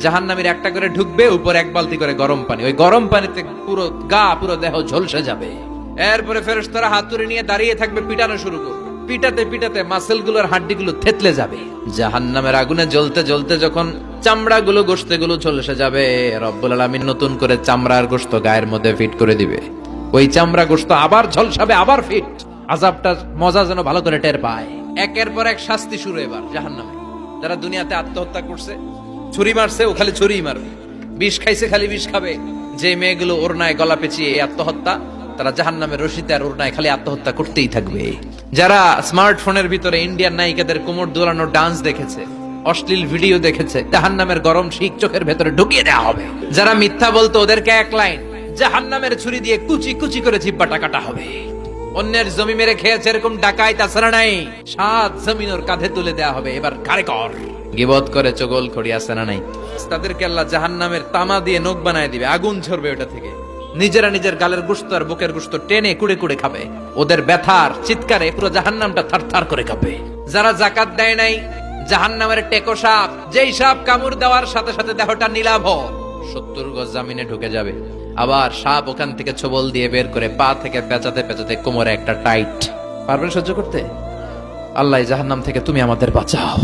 জাহান্নামীর একটা করে ঢুকবে, উপর এক বালতি করে গরম পানি, ওই গরম পানিতে পুরো গা পুরো দেহ ঝলসে যাবে। এরপরে ফেরেশতারা হাতুড়ি নিয়ে দাঁড়িয়ে থাকবে, পিটানো শুরু করবে। পিটাতে পিটাতে মাসেল গুলোর হাড্ডি গুলো থেতলে যাবে। জাহান্নামের আগুনে জ্বলতে জ্বলতে যখন চামড়া গুলো গোশতে গুলো ঝলসে যাবে, রব্বুল আলামিন নতুন করে চামড়ার গোশত গায়ের মধ্যে ফিট করে দিবে। ওই চামড়া গোশত আবার ঝলসাবে, আবার ফিট। আযাবটার মজা যেন ভালো করে টের পায়। একের পর এক শাস্তি শুরু এবার জাহান্নামে। যারা দুনিয়াতে আত্মহত্যা করছে, ছুরি মারছে, ও খালি ছুরিই মারবে। বিষ খাইছে, খালি বিষ খাবে। যে মেয়েগুলো ওড়নায় গলা পেঁচিয়ে এই আত্মহত্যা, তারা জাহান্নামের রশিতে আর ওড়নায় খালি আত্মহত্যা করতেই থাকবে। যারা স্মার্টফোনের ভিতরে ইন্ডিয়ান নায়িকাদের কোমর দোলানো ডান্স দেখেছে, অশ্লীল ভিডিও দেখেছে, জাহান্নামের গরম শিক চোখের ভেতরে ঢুকিয়ে দেওয়া হবে। যারা মিথ্যা বলতো, ওদেরকে এক লাইন জাহান্নামের ছুরি দিয়ে কুচি কুচি করে জিহ্বাটা কাটা হবে। অন্যের জমি মেরে খেয়েছে এরকম ডাকাই তাছাড়া নাই, 7 জমিন ওর কাঁধে তুলে দেওয়া হবে। এবার কারে কর গিবত করে চগল খড়ি আছে না নাই, তাদেরকে আল্লাহ জাহান্নামের তামা দিয়ে নখ বানায় দিবে, আগুন ঝরবে ওটা থেকে। নিজেরা নিজের গালের গোশত আর বুকের গোশত টেনে কুড়ে কুড়ে খাবে। ওদের ব্যথার চিৎকারে পুরো জাহান্নামটা থারথার করে কাঁপে। যারা যাকাত দেয় নাই, জাহান্নামের টেকো সাপ, যেই সাপ কামড় দেওয়ার সাথে সাথে দেহটা নীলাভ, 70 গজ জামিনে ঢুকে যাবে। আবার সাপ ওখান থেকে ছোবল দিয়ে বের করে পা থেকে পেঁচাতে পেঁচাতে কোমরে একটা টাইট। পারবেন সহ্য করতে? আল্লাহ জাহান্নাম থেকে তুমি আমাদের বাঁচাও।